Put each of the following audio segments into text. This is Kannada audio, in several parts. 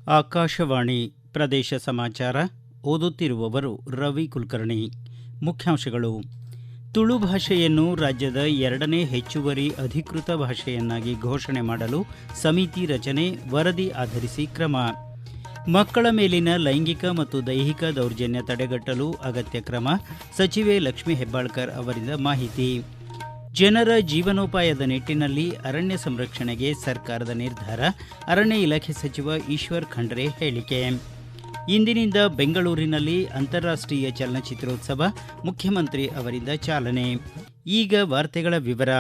ಆಕಾಶವಾಣಿ ಪ್ರದೇಶ ಸಮಾಚಾರ ಓದುತ್ತಿರುವವರು ರವಿ ಕುಲಕರ್ಣಿ. ಮುಖ್ಯಾಂಶಗಳು. ತುಳು ಭಾಷೆಯನ್ನು ರಾಜ್ಯದ 2ನೇ ಹೆಚ್ಚುವರಿ ಅಧಿಕೃತ ಭಾಷೆಯನ್ನಾಗಿ ಘೋಷಣೆ ಮಾಡಲು ಸಮಿತಿ ರಚನೆ, ವರದಿ ಆಧರಿಸಿ ಕ್ರಮ. ಮಕ್ಕಳ ಮೇಲಿನ ಲೈಂಗಿಕ ಮತ್ತು ದೈಹಿಕ ದೌರ್ಜನ್ಯ ತಡೆಗಟ್ಟಲು ಅಗತ್ಯ ಕ್ರಮ, ಸಚಿವೆ ಲಕ್ಷ್ಮೀ ಹೆಬ್ಬಾಳ್ಕರ್ ಅವರಿಂದ ಮಾಹಿತಿ. ಜನರ ಜೀವನೋಪಾಯದ ನಿಟ್ಟಿನಲ್ಲಿ ಅರಣ್ಯ ಸಂರಕ್ಷಣೆಗೆ ಸರ್ಕಾರದ ನಿರ್ಧಾರ, ಅರಣ್ಯ ಇಲಾಖೆ ಸಚಿವ ಈಶ್ವರ್ ಖಂಡ್ರೆ ಹೇಳಿಕೆ. ಇಂದಿನಿಂದ ಬೆಂಗಳೂರಿನಲ್ಲಿ ಅಂತಾರಾಷ್ಟ್ರೀಯ ಚಲನಚಿತ್ರೋತ್ಸವ, ಮುಖ್ಯಮಂತ್ರಿ ಅವರಿಂದ ಚಾಲನೆ. ಈಗ ವಾರ್ತೆಗಳ ವಿವರ.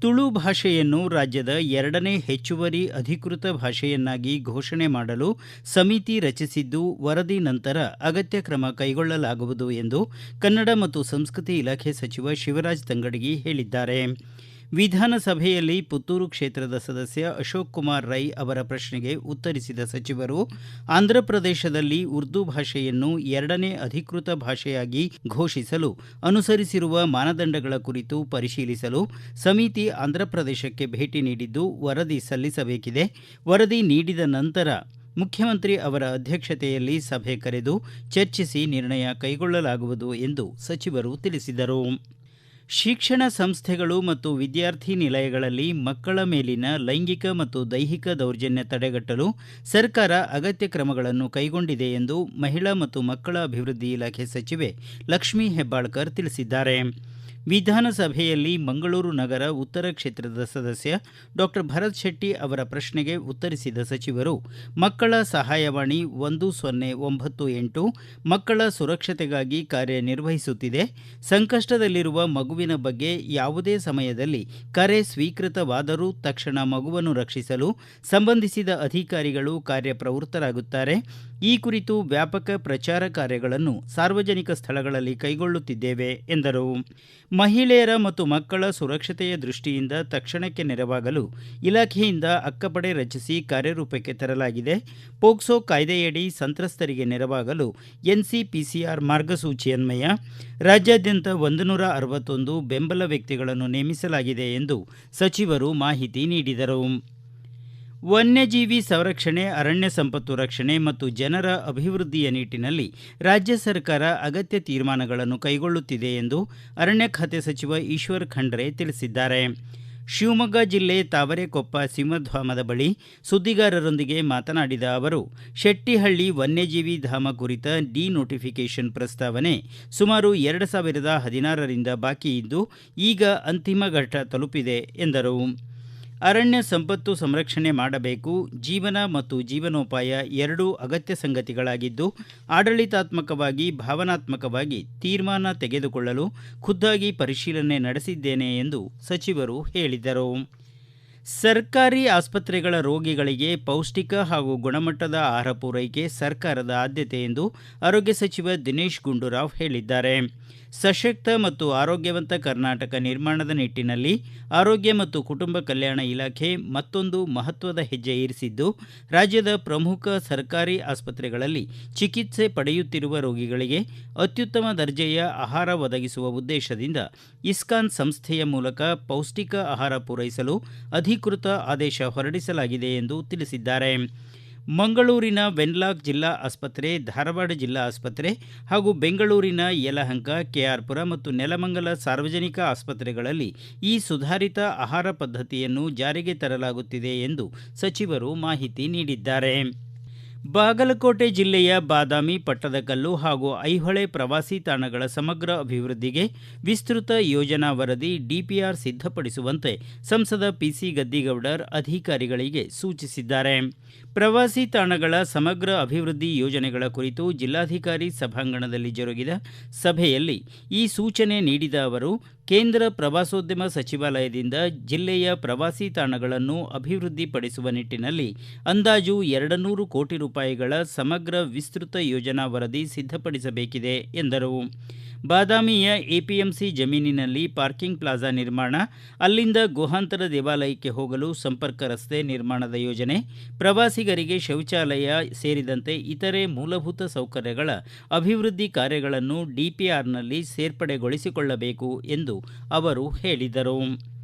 ತುಳು ಭಾಷೆಯನ್ನು ರಾಜ್ಯದ 2ನೇ ಹೆಚ್ಚುವರಿ ಅಧಿಕೃತ ಭಾಷೆಯನ್ನಾಗಿ ಘೋಷಣೆ ಮಾಡಲು ಸಮಿತಿ ರಚಿಸಿದ್ದು, ವರದಿ ನಂತರ ಅಗತ್ಯ ಕ್ರಮ ಕೈಗೊಳ್ಳಲಾಗುವುದು ಎಂದು ಕನ್ನಡ ಮತ್ತು ಸಂಸ್ಕೃತಿ ಇಲಾಖೆ ಸಚಿವ ಶಿವರಾಜ ತಂಗಡಗಿ ಹೇಳಿದ್ದಾರೆ. ವಿಧಾನಸಭೆಯಲ್ಲಿ ಪುತ್ತೂರು ಕ್ಷೇತ್ರದ ಸದಸ್ಯ ಅಶೋಕ್ ಕುಮಾರ್ ರೈ ಅವರ ಪ್ರಶ್ನೆಗೆ ಉತ್ತರಿಸಿದ ಸಚಿವರು, ಆಂಧ್ರಪ್ರದೇಶದಲ್ಲಿ ಉರ್ದು ಭಾಷೆಯನ್ನು 2ನೇ ಅಧಿಕೃತ ಭಾಷೆಯಾಗಿ ಘೋಷಿಸಲು ಅನುಸರಿಸಿರುವ ಮಾನದಂಡಗಳ ಕುರಿತು ಪರಿಶೀಲಿಸಲು ಸಮಿತಿ ಆಂಧ್ರಪ್ರದೇಶಕ್ಕೆ ಭೇಟಿ ನೀಡಿದ್ದು, ವರದಿ ಸಲ್ಲಿಸಬೇಕಿದೆ. ವರದಿ ನೀಡಿದ ನಂತರ ಮುಖ್ಯಮಂತ್ರಿ ಅವರ ಅಧ್ಯಕ್ಷತೆಯಲ್ಲಿ ಸಭೆ ಕರೆದು ಚರ್ಚಿಸಿ ನಿರ್ಣಯ ಕೈಗೊಳ್ಳಲಾಗುವುದು ಎಂದು ಸಚಿವರು ತಿಳಿಸಿದರು. ಶಿಕ್ಷಣ ಸಂಸ್ಥೆಗಳು ಮತ್ತು ವಿದ್ಯಾರ್ಥಿ ನಿಲಯಗಳಲ್ಲಿ ಮಕ್ಕಳ ಮೇಲಿನ ಲೈಂಗಿಕ ಮತ್ತು ದೈಹಿಕ ದೌರ್ಜನ್ಯ ತಡೆಗಟ್ಟಲು ಸರ್ಕಾರ ಅಗತ್ಯ ಕ್ರಮಗಳನ್ನು ಕೈಗೊಂಡಿದೆ ಎಂದು ಮಹಿಳಾ ಮತ್ತು ಮಕ್ಕಳ ಅಭಿವೃದ್ಧಿ ಇಲಾಖೆ ಸಚಿವೆ ಲಕ್ಷ್ಮೀ ಹೆಬ್ಬಾಳ್ಕರ್ ತಿಳಿಸಿದ್ದಾರೆ. ವಿಧಾನಸಭೆಯಲ್ಲಿ ಮಂಗಳೂರು ನಗರ ಉತ್ತರ ಕ್ಷೇತ್ರದ ಸದಸ್ಯ ಡಾಕ್ಟರ್ ಭರತ್ ಶೆಟ್ಟಿ ಅವರ ಪ್ರಶ್ನೆಗೆ ಉತ್ತರಿಸಿದ ಸಚಿವರು, ಮಕ್ಕಳ ಸಹಾಯವಾಣಿ 1098 ಮಕ್ಕಳ ಸುರಕ್ಷತೆಗಾಗಿ ಕಾರ್ಯನಿರ್ವಹಿಸುತ್ತಿದೆ. ಸಂಕಷ್ಟದಲ್ಲಿರುವ ಮಗುವಿನ ಬಗ್ಗೆ ಯಾವುದೇ ಸಮಯದಲ್ಲಿ ಕರೆ ಸ್ವೀಕೃತವಾದರೂ ತಕ್ಷಣ ಮಗುವನ್ನು ರಕ್ಷಿಸಲು ಸಂಬಂಧಿಸಿದ ಅಧಿಕಾರಿಗಳು ಕಾರ್ಯಪ್ರವೃತ್ತರಾಗುತ್ತಾರೆ. ಈ ಕುರಿತು ವ್ಯಾಪಕ ಪ್ರಚಾರ ಕಾರ್ಯಗಳನ್ನು ಸಾರ್ವಜನಿಕ ಸ್ಥಳಗಳಲ್ಲಿ ಕೈಗೊಳ್ಳುತ್ತಿದ್ದೇವೆ ಎಂದರು. ಮಹಿಳೆಯರ ಮತ್ತು ಮಕ್ಕಳ ಸುರಕ್ಷತೆಯ ದೃಷ್ಟಿಯಿಂದ ತಕ್ಷಣಕ್ಕೆ ನೆರವಾಗಲು ಇಲಾಖೆಯಿಂದ ಅಕ್ಕಪಡೆ ರಚಿಸಿ ಕಾರ್ಯರೂಪಕ್ಕೆ ತರಲಾಗಿದೆ. ಪೋಕ್ಸೋ ಕಾಯ್ದೆಯಡಿ ಸಂತ್ರಸ್ತರಿಗೆ ನೆರವಾಗಲು ಎನ್ಸಿಪಿಸಿಆರ್ ಮಾರ್ಗಸೂಚಿಯನ್ವಯ ರಾಜ್ಯಾದ್ಯಂತ 161 ಬೆಂಬಲ ವ್ಯಕ್ತಿಗಳನ್ನು ನೇಮಿಸಲಾಗಿದೆ ಎಂದು ಸಚಿವರು ಮಾಹಿತಿ ನೀಡಿದರು. ವನ್ಯಜೀವಿ ಸಂರಕ್ಷಣೆ, ಅರಣ್ಯ ಸಂಪತ್ತು ರಕ್ಷಣೆ ಮತ್ತು ಜನರ ಅಭಿವೃದ್ಧಿಯ ನಿಟ್ಟಿನಲ್ಲಿ ರಾಜ್ಯ ಸರ್ಕಾರ ಅಗತ್ಯ ತೀರ್ಮಾನಗಳನ್ನು ಕೈಗೊಳ್ಳುತ್ತಿದೆ ಎಂದು ಅರಣ್ಯ ಖಾತೆ ಸಚಿವ ಈಶ್ವರ್ ಖಂಡ್ರೆ ತಿಳಿಸಿದ್ದಾರೆ. ಶಿವಮೊಗ್ಗ ಜಿಲ್ಲೆ ತಾವರೆಕೊಪ್ಪ ಸಿಂಹಧಾಮದ ಬಳಿ ಸುದ್ದಿಗಾರರೊಂದಿಗೆ ಮಾತನಾಡಿದ ಅವರು, ಶೆಟ್ಟಿಹಳ್ಳಿ ವನ್ಯಜೀವಿ ಧಾಮ ಕುರಿತ ಡಿನೋಟಿಫಿಕೇಷನ್ ಪ್ರಸ್ತಾವನೆ ಸುಮಾರು 2016ರಿಂದ ಬಾಕಿ ಇದ್ದು, ಈಗ ಅಂತಿಮ ಘಟ್ಟ ತಲುಪಿದೆ ಎಂದರು. ಅರಣ್ಯ ಸಂಪತ್ತು ಸಂರಕ್ಷಣೆ ಮಾಡಬೇಕು. ಜೀವನ ಮತ್ತು ಜೀವನೋಪಾಯ ಎರಡೂ ಅಗತ್ಯ ಸಂಗತಿಗಳಾಗಿದ್ದು, ಆಡಳಿತಾತ್ಮಕವಾಗಿ, ಭಾವನಾತ್ಮಕವಾಗಿ ತೀರ್ಮಾನ ತೆಗೆದುಕೊಳ್ಳಲು ಖುದ್ದಾಗಿ ಪರಿಶೀಲನೆ ನಡೆಸಿದ್ದೇನೆ ಎಂದು ಸಚಿವರು ಹೇಳಿದರು. ಸರ್ಕಾರಿ ಆಸ್ಪತ್ರೆಗಳ ರೋಗಿಗಳಿಗೆ ಪೌಷ್ಟಿಕ ಹಾಗೂ ಗುಣಮಟ್ಟದ ಆಹಾರ ಪೂರೈಕೆ ಸರ್ಕಾರದ ಆದ್ಯತೆ ಎಂದು ಆರೋಗ್ಯ ಸಚಿವ ದಿನೇಶ್ ಗುಂಡೂರಾವ್ ಹೇಳಿದ್ದಾರೆ. ಸಶಕ್ತ ಮತ್ತು ಆರೋಗ್ಯವಂತ ಕರ್ನಾಟಕ ನಿರ್ಮಾಣದ ನಿಟ್ಟಿನಲ್ಲಿ ಆರೋಗ್ಯ ಮತ್ತು ಕುಟುಂಬ ಕಲ್ಯಾಣ ಇಲಾಖೆ ಮತ್ತೊಂದು ಮಹತ್ವದ ಹೆಜ್ಜೆ ಇರಿಸಿದ್ದು, ರಾಜ್ಯದ ಪ್ರಮುಖ ಸರ್ಕಾರಿ ಆಸ್ಪತ್ರೆಗಳಲ್ಲಿ ಚಿಕಿತ್ಸೆ ಪಡೆಯುತ್ತಿರುವ ರೋಗಿಗಳಿಗೆ ಅತ್ಯುತ್ತಮ ದರ್ಜೆಯ ಆಹಾರ ಒದಗಿಸುವ ಉದ್ದೇಶದಿಂದ ಇಸ್ಕಾನ್ ಸಂಸ್ಥೆಯ ಮೂಲಕ ಪೌಷ್ಟಿಕ ಆಹಾರ ಪೂರೈಸಲು ಅಧಿಕೃತ ಆದೇಶ ಹೊರಡಿಸಲಾಗಿದೆ ಎಂದು ತಿಳಿಸಿದ್ದಾರೆ. ಮಂಗಳೂರಿನ ವೆನ್ಲಾಕ್ ಜಿಲ್ಲಾ ಆಸ್ಪತ್ರೆ, ಧಾರವಾಡ ಜಿಲ್ಲಾ ಆಸ್ಪತ್ರೆ ಹಾಗೂ ಬೆಂಗಳೂರಿನ ಯಲಹಂಕ, ಕೆಆರ್ಪುರ ಮತ್ತು ನೆಲಮಂಗಲ ಸಾರ್ವಜನಿಕ ಆಸ್ಪತ್ರೆಗಳಲ್ಲಿ ಈ ಸುಧಾರಿತ ಆಹಾರ ಪದ್ಧತಿಯನ್ನು ಜಾರಿಗೆ ತರಲಾಗುತ್ತಿದೆ ಎಂದು ಸಚಿವರು ಮಾಹಿತಿ ನೀಡಿದ್ದಾರೆ. ಬಾಗಲಕೋಟೆ ಜಿಲ್ಲೆಯ ಬಾದಾಮಿ, ಪಟ್ಟದಕಲ್ಲು ಹಾಗೂ ಐಹೊಳೆ ಪ್ರವಾಸಿ ತಾಣಗಳ ಸಮಗ್ರ ಅಭಿವೃದ್ಧಿಗೆ ವಿಸ್ತೃತ ಯೋಜನಾ ವರದಿ ಡಿಪಿಆರ್ ಸಿದ್ಧಪಡಿಸುವಂತೆ ಸಂಸದ ಪಿಸಿ ಗದ್ದಿಗೌಡರ್ ಅಧಿಕಾರಿಗಳಿಗೆ ಸೂಚಿಸಿದ್ದಾರೆ. ಪ್ರವಾಸಿ ತಾಣಗಳ ಸಮಗ್ರ ಅಭಿವೃದ್ಧಿ ಯೋಜನೆಗಳ ಕುರಿತು ಜಿಲ್ಲಾಧಿಕಾರಿ ಸಭಾಂಗಣದಲ್ಲಿ ಜರುಗಿದ ಸಭೆಯಲ್ಲಿ ಈ ಸೂಚನೆ ನೀಡಿದ ಅವರು, ಕೇಂದ್ರ ಪ್ರವಾಸೋದ್ಯಮ ಸಚಿವಾಲಯದಿಂದ ಜಿಲ್ಲೆಯ ಪ್ರವಾಸಿ ತಾಣಗಳನ್ನು ಅಭಿವೃದ್ಧಿಪಡಿಸುವ ನಿಟ್ಟಿನಲ್ಲಿ ಅಂದಾಜು 200 ಕೋಟಿ ರೂಪಾಯಿಗಳ ಸಮಗ್ರ ವಿಸ್ತೃತ ಯೋಜನಾ ವರದಿ ಸಿದ್ಧಪಡಿಸಬೇಕಿದೆ ಎಂದರು. ಬಾದಾಮಿಯ ಎಪಿಎಂಸಿ ಜಮೀನಿನಲ್ಲಿ ಪಾರ್ಕಿಂಗ್ ಪ್ಲಾಜಾ ನಿರ್ಮಾಣ, ಅಲ್ಲಿಂದ ಗುಹಾಂತರ ದೇವಾಲಯಕ್ಕೆ ಹೋಗಲು ಸಂಪರ್ಕ ರಸ್ತೆ ನಿರ್ಮಾಣದ ಯೋಜನೆ, ಪ್ರವಾಸಿಗರಿಗೆ ಶೌಚಾಲಯ ಸೇರಿದಂತೆ ಇತರೆ ಮೂಲಭೂತ ಸೌಕರ್ಯಗಳ ಅಭಿವೃದ್ಧಿ ಕಾರ್ಯಗಳನ್ನು ಡಿಪಿಆರ್ನಲ್ಲಿ ಸೇರ್ಪಡೆಗೊಳಿಸಿಕೊಳ್ಳಬೇಕು ಎಂದು ಅವರು ಹೇಳಿದರು.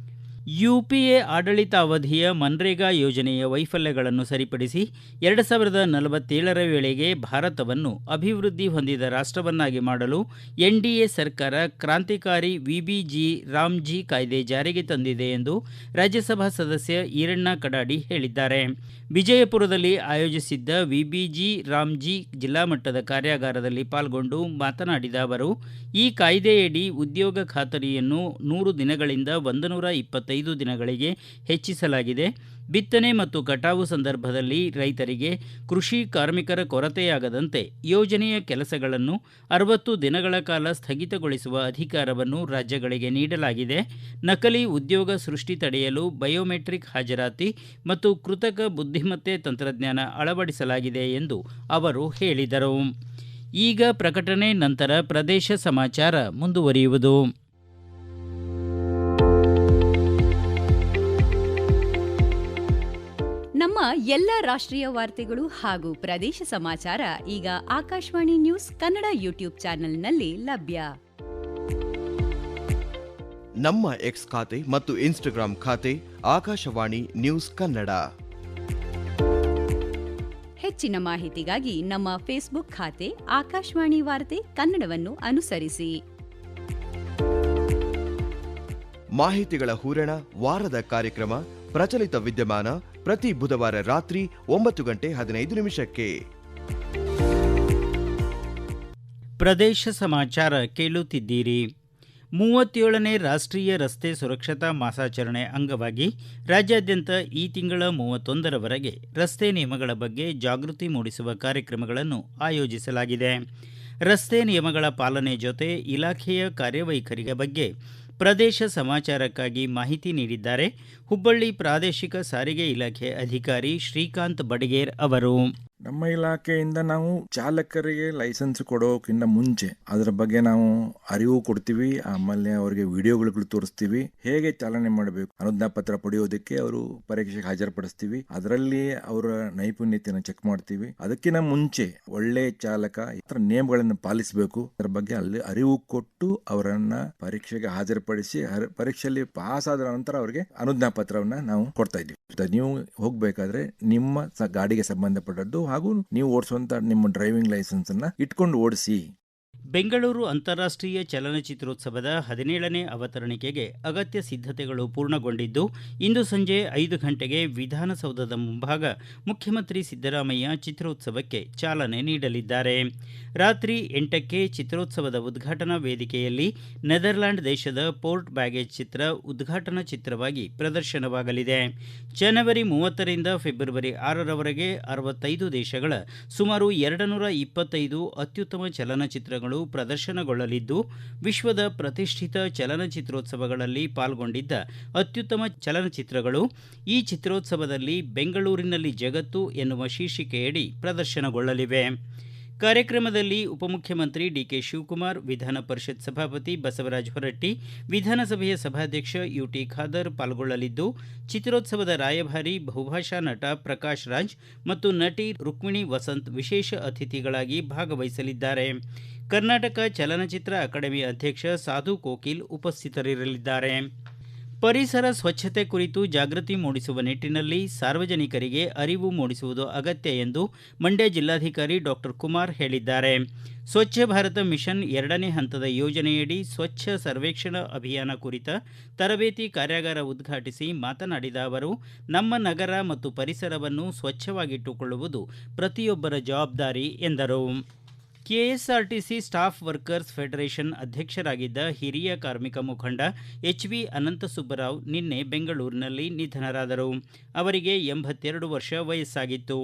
ಯುಪಿಎ ಆಡಳಿತಾವಧಿಯ ಮನ್ರೇಗಾ ಯೋಜನೆಯ ವೈಫಲ್ಯಗಳನ್ನು ಸರಿಪಡಿಸಿ 2047ರ ವೇಳೆಗೆ ಭಾರತವನ್ನು ಅಭಿವೃದ್ಧಿ ಹೊಂದಿದ ರಾಷ್ಟವನ್ನಾಗಿ ಮಾಡಲು ಎನ್ಡಿಎ ಸರ್ಕಾರ ಕ್ರಾಂತಿಕಾರಿ ವಿಬಿಜಿ ರಾಮ್ಜಿ ಕಾಯ್ದೆ ಜಾರಿಗೆ ತಂದಿದೆ ಎಂದು ರಾಜ್ಯಸಭಾ ಸದಸ್ಯ ಈರಣ್ಣ ಕಡಾಡಿ ಹೇಳಿದ್ದಾರೆ. ವಿಜಯಪುರದಲ್ಲಿ ಆಯೋಜಿಸಿದ್ದ ವಿಬಿಜಿ ರಾಮ್ಜಿ ಜಿಲ್ಲಾ ಮಟ್ಟದ ಕಾರ್ಯಾಗಾರದಲ್ಲಿ ಪಾಲ್ಗೊಂಡು ಮಾತನಾಡಿದ ಅವರು, ಈ ಕಾಯ್ದೆಯಡಿ ಉದ್ಯೋಗ ಖಾತರಿಯನ್ನು 100 ದಿನಗಳಿಂದ 125 ದಿನಗಳಿಗೆ ಹೆಚ್ಚಿಸಲಾಗಿದೆ. ಬಿತ್ತನೆ ಮತ್ತು ಕಟಾವು ಸಂದರ್ಭದಲ್ಲಿ ರೈತರಿಗೆ ಕೃಷಿ ಕಾರ್ಮಿಕರ ಕೊರತೆಯಾಗದಂತೆ ಯೋಜನೆಯ ಕೆಲಸಗಳನ್ನು 60 ದಿನಗಳ ಕಾಲ ಸ್ಥಗಿತಗೊಳಿಸುವ ಅಧಿಕಾರವನ್ನು ರಾಜ್ಯಗಳಿಗೆ ನೀಡಲಾಗಿದೆ. ನಕಲಿ ಉದ್ಯೋಗ ಸೃಷ್ಟಿ ತಡೆಯಲು ಬಯೋಮೆಟ್ರಿಕ್ ಹಾಜರಾತಿ ಮತ್ತು ಕೃತಕ ಬುದ್ಧಿಮತ್ತೆ ತಂತ್ರಜ್ಞಾನ ಅಳವಡಿಸಲಾಗಿದೆ ಎಂದು ಅವರು ಹೇಳಿದರು. ಈಗ ಪ್ರಕಟಣೆ ನಂತರ ಪ್ರದೇಶ ಸಮಾಚಾರ ಮುಂದುವರಿಯುವುದು. ನಮ್ಮ ಎಲ್ಲ ರಾಷ್ಟ್ರೀಯ ವಾರ್ತೆಗಳು ಹಾಗೂ ಪ್ರದೇಶ ಸಮಾಚಾರ ಈಗ ಆಕಾಶವಾಣಿ ನ್ಯೂಸ್ ಕನ್ನಡ ಯೂಟ್ಯೂಬ್ ಚಾನೆಲ್ನಲ್ಲಿ ಲಭ್ಯ. ನಮ್ಮ ಎಕ್ಸ್ ಖಾತೆ ಮತ್ತು ಇನ್ಸ್ಟಾಗ್ರಾಂ ಖಾತೆ ಆಕಾಶವಾಣಿ ನ್ಯೂಸ್ ಕನ್ನಡ. ಹೆಚ್ಚಿನ ಮಾಹಿತಿಗಾಗಿ ನಮ್ಮ ಫೇಸ್ಬುಕ್ ಖಾತೆ ಆಕಾಶವಾಣಿ ವಾರ್ತೆ ಕನ್ನಡವನ್ನು ಅನುಸರಿಸಿ. ಮಾಹಿತಿಗಳ ಹೂರಣ, ವಾರದ ಕಾರ್ಯಕ್ರಮ, ಪ್ರಚಲಿತ ವಿದ್ಯಮಾನ ಪ್ರತಿ ಬುಧವಾರ ರಾತ್ರಿ 9:15 ಪ್ರದೇಶ ಸಮಾಚಾರ ಕೇಳುತ್ತಿದ್ದೀರಿ. 37ನೇ ರಾಷ್ಟ್ರೀಯ ರಸ್ತೆ ಸುರಕ್ಷತಾ ಮಾಸಾಚರಣೆ ಅಂಗವಾಗಿ ರಾಜ್ಯಾದ್ಯಂತ ಈ ತಿಂಗಳ 31ರವರೆಗೆ ರಸ್ತೆ ನಿಯಮಗಳ ಬಗ್ಗೆ ಜಾಗೃತಿ ಮೂಡಿಸುವ ಕಾರ್ಯಕ್ರಮಗಳನ್ನು ಆಯೋಜಿಸಲಾಗಿದೆ. ರಸ್ತೆ ನಿಯಮಗಳ ಪಾಲನೆ ಜೊತೆ ಇಲಾಖೆಯ ಕಾರ್ಯವೈಖರಿಯ ಬಗ್ಗೆ ಪ್ರದೇಶ ಸಮಾಚಾರಕ್ಕಾಗಿ ಮಾಹಿತಿ ನೀಡಿದ್ದಾರೆ ಹುಬ್ಬಳ್ಳಿ ಪ್ರಾದೇಶಿಕ ಸಾರಿಗೆ ಇಲಾಖೆ ಅಧಿಕಾರಿ ಶ್ರೀಕಾಂತ್ ಬಡಗೇರ್ ಅವರು. ನಮ್ಮ ಇಲಾಖೆಯಿಂದ ನಾವು ಚಾಲಕರಿಗೆ ಲೈಸೆನ್ಸ್ ಕೊಡೋಕ್ಕಿಂತ ಮುಂಚೆ ಅದರ ಬಗ್ಗೆ ನಾವು ಅರಿವು ಕೊಡ್ತೀವಿ. ಆಮೇಲೆ ಅವರಿಗೆ ವಿಡಿಯೋಗಳು ತೋರಿಸ್ತೀವಿ, ಹೇಗೆ ಚಾಲನೆ ಮಾಡಬೇಕು, ಅನುಜ್ಞಾ ಪತ್ರ ಪಡೆಯೋದಕ್ಕೆ ಅವರು ಪರೀಕ್ಷೆಗೆ ಹಾಜರುಪಡಿಸ್ತೀವಿ. ಅದರಲ್ಲಿ ಅವರ ನೈಪುಣ್ಯತೆಯನ್ನು ಚೆಕ್ ಮಾಡ್ತೀವಿ. ಅದಕ್ಕಿಂತ ಮುಂಚೆ ಒಳ್ಳೆ ಚಾಲಕ ಇತರ ನಿಯಮಗಳನ್ನು ಪಾಲಿಸಬೇಕು, ಅದರ ಬಗ್ಗೆ ಅಲ್ಲಿ ಅರಿವು ಕೊಟ್ಟು ಅವರನ್ನ ಪರೀಕ್ಷೆಗೆ ಹಾಜರುಪಡಿಸಿ ಪರೀಕ್ಷೆಯಲ್ಲಿ ಪಾಸ್ ಆದ ನಂತರ ಅವರಿಗೆ ಅನುಜ್ಞಾ ಪತ್ರವನ್ನ ನಾವು ಕೊಡ್ತಾ ಇದ್ದೀವಿ. ನೀವು ಹೋಗ್ಬೇಕಾದ್ರೆ ನಿಮ್ಮ ಗಾಡಿಗೆ ಸಂಬಂಧಪಟ್ಟದ್ದು ಹಾಗೂ ನೀವು ಓಡಿಸುವಂತ ನಿಮ್ಮ ಡ್ರೈವಿಂಗ್ ಲೈಸೆನ್ಸ್ ಅನ್ನ ಇಟ್ಕೊಂಡು ಓಡಿಸಿ. ಬೆಂಗಳೂರು ಅಂತಾರಾಷ್ಟ್ರೀಯ ಚಲನಚಿತ್ರೋತ್ಸವದ 17ನೇ ಅವತರಣಿಕೆಗೆ ಅಗತ್ಯ ಸಿದ್ಧತೆಗಳು ಪೂರ್ಣಗೊಂಡಿದ್ದು, ಇಂದು ಸಂಜೆ 5 ಗಂಟೆಗೆ ವಿಧಾನಸೌಧದ ಮುಂಭಾಗ ಮುಖ್ಯಮಂತ್ರಿ ಸಿದ್ದರಾಮಯ್ಯ ಚಿತ್ರೋತ್ಸವಕ್ಕೆ ಚಾಲನೆ ನೀಡಲಿದ್ದಾರೆ. ರಾತ್ರಿ 8ಕ್ಕೆ ಚಿತ್ರೋತ್ಸವದ ಉದ್ಘಾಟನಾ ವೇದಿಕೆಯಲ್ಲಿ ನೆದರ್ಲ್ಯಾಂಡ್ ದೇಶದ ಪೋರ್ಟ್ ಬ್ಯಾಗೇಜ್ ಚಿತ್ರ ಉದ್ಘಾಟನಾ ಚಿತ್ರವಾಗಿ ಪ್ರದರ್ಶನವಾಗಲಿದೆ. ಜನವರಿ 30ರಿಂದ ಫೆಬ್ರವರಿ 6ರವರೆಗೆ 65 ದೇಶಗಳ ಸುಮಾರು 225 ಅತ್ಯುತ್ತಮ ಚಲನಚಿತ್ರಗಳು ಪ್ರದರ್ಶನಗೊಳ್ಳಲಿದ್ದು, ವಿಶ್ವದ ಪ್ರತಿಷ್ಠಿತ ಚಲನಚಿತ್ರೋತ್ಸವಗಳಲ್ಲಿ ಪಾಲ್ಗೊಂಡಿದ್ದ ಅತ್ಯುತ್ತಮ ಚಲನಚಿತ್ರಗಳು ಈ ಚಿತ್ರೋತ್ಸವದಲ್ಲಿ ಬೆಂಗಳೂರಿನಲ್ಲಿ ಜಗತ್ತು ಎನ್ನುವ ಶೀರ್ಷಿಕೆಯಡಿ ಪ್ರದರ್ಶನಗೊಳ್ಳಲಿವೆ. ಕಾರ್ಯಕ್ರಮದಲ್ಲಿ ಉಪಮುಖ್ಯಮಂತ್ರಿ ಡಿಕೆ ಶಿವಕುಮಾರ್, ವಿಧಾನ ಪರಿಷತ್ ಸಭಾಪತಿ ಬಸವರಾಜ ಹೊರಟ್ಟಿ, ವಿಧಾನಸಭೆಯ ಸಭಾಧ್ಯಕ್ಷ ಯುಟಿ ಖಾದರ್ ಪಾಲ್ಗೊಳ್ಳಲಿದ್ದು, ಚಿತ್ರೋತ್ಸವದ ರಾಯಭಾರಿ ಬಹುಭಾಷಾ ನಟ ಪ್ರಕಾಶ್ ರಾಜ್ ಮತ್ತು ನಟಿ ರುಕ್ಮಿಣಿ ವಸಂತ್ ವಿಶೇಷ ಅತಿಥಿಗಳಾಗಿ ಭಾಗವಹಿಸಲಿದ್ದಾರೆ. ಕರ್ನಾಟಕ ಚಲನಚಿತ್ರ ಅಕಾಡೆಮಿ ಅಧ್ಯಕ್ಷ ಸಾಧು ಕೋಕಿಲ್ ಉಪಸ್ಥಿತರಿರಲಿದ್ದಾರೆ. ಪರಿಸರ ಸ್ವಚ್ಛತೆ ಕುರಿತು ಜಾಗೃತಿ ಮೂಡಿಸುವ ನಿಟ್ಟಿನಲ್ಲಿ ಸಾರ್ವಜನಿಕರಿಗೆ ಅರಿವು ಮೂಡಿಸುವುದು ಅಗತ್ಯ ಎಂದು ಮಂಡ್ಯ ಜಿಲ್ಲಾಧಿಕಾರಿ ಡಾಕ್ಟರ್ ಕುಮಾರ್ ಹೇಳಿದ್ದಾರೆ. ಸ್ವಚ್ಛ ಭಾರತ ಮಿಷನ್ 2ನೇ ಹಂತದ ಯೋಜನೆಯಡಿ ಸ್ವಚ್ಛ ಸರ್ವೇಕ್ಷಣಾ ಅಭಿಯಾನ ಕುರಿತ ತರಬೇತಿ ಕಾರ್ಯಾಗಾರ ಉದ್ಘಾಟಿಸಿ ಮಾತನಾಡಿದ ಅವರು, ನಮ್ಮ ನಗರ ಮತ್ತು ಪರಿಸರವನ್ನು ಸ್ವಚ್ಛವಾಗಿಟ್ಟುಕೊಳ್ಳುವುದು ಪ್ರತಿಯೊಬ್ಬರ ಜವಾಬ್ದಾರಿ ಎಂದರು. ಕೆಎಸ್ಆರ್ಟಿಸಿ ಸ್ಟಾಫ್ ವರ್ಕರ್ಸ್ ಫೆಡರೇಷನ್ ಅಧ್ಯಕ್ಷರಾಗಿದ್ದ ಹಿರಿಯ ಕಾರ್ಮಿಕ ಮುಖಂಡ ಎಚ್.ವಿ. ಅನಂತಸುಬ್ಬರಾವ್ ನಿನ್ನೆ ಬೆಂಗಳೂರಿನಲ್ಲಿ ನಿಧನರಾದರು. ಅವರಿಗೆ 82 ವರ್ಷ ವಯಸ್ಸಾಗಿತ್ತು.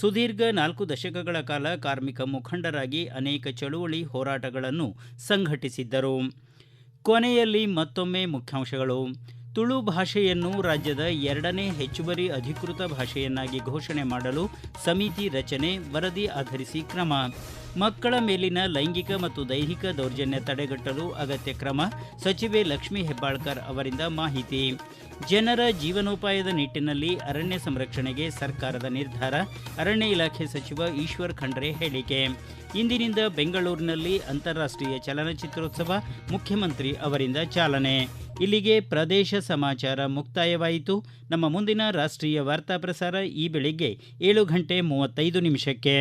ಸುದೀರ್ಘ 4 ದಶಕಗಳ ಕಾಲ ಕಾರ್ಮಿಕ ಮುಖಂಡರಾಗಿ ಅನೇಕ ಚಳುವಳಿ ಹೋರಾಟಗಳನ್ನು ಸಂಘಟಿಸಿದ್ದರು. ಕೊನೆಯಲ್ಲಿ ಮತ್ತೊಮ್ಮೆ ಮುಖ್ಯಾಂಶಗಳು. ತುಳು ಭಾಷೆಯನ್ನು ರಾಜ್ಯದ 2ನೇ ಹೆಚ್ಚುವರಿ ಅಧಿಕೃತ ಭಾಷೆಯನ್ನಾಗಿ ಘೋಷಣೆ ಮಾಡಲು ಸಮಿತಿ ರಚನೆ, ವರದಿ ಆಧರಿಸಿ ಕ್ರಮ. ಮಕ್ಕಳ ಮೇಲಿನ ಲೈಂಗಿಕ ಮತ್ತು ದೈಹಿಕ ದೌರ್ಜನ್ಯ ತಡೆಗಟ್ಟಲು ಅಗತ್ಯ ಕ್ರಮ ಸಚಿವೆ ಲಕ್ಷ್ಮೀ ಹೆಬ್ಬಾಳ್ಕರ್ ಅವರಿಂದ ಮಾಹಿತಿ. ಜನರ ಜೀವನೋಪಾಯದ ನಿಟ್ಟಿನಲ್ಲಿ ಅರಣ್ಯ ಸಂರಕ್ಷಣೆಗೆ ಸರ್ಕಾರದ ನಿರ್ಧಾರ, ಅರಣ್ಯ ಇಲಾಖೆ ಸಚಿವ ಈಶ್ವರ್ ಖಂಡ್ರೆ ಹೇಳಿಕೆ. ಇಂದಿನಿಂದ ಬೆಂಗಳೂರಿನಲ್ಲಿ ಅಂತಾರಾಷ್ಟ್ರೀಯ ಚಲನಚಿತ್ರೋತ್ಸವ, ಮುಖ್ಯಮಂತ್ರಿ ಅವರಿಂದ ಚಾಲನೆ. ಇಲ್ಲಿಗೆ ಪ್ರದೇಶ ಸಮಾಚಾರ ಮುಕ್ತಾಯವಾಯಿತು. ನಮ್ಮ ಮುಂದಿನ ರಾಷ್ಟ್ರೀಯ ವಾರ್ತಾ ಪ್ರಸಾರ ಈ ಬೆಳಿಗ್ಗೆ 7:35 ನಿಮಿಷಕ್ಕೆ.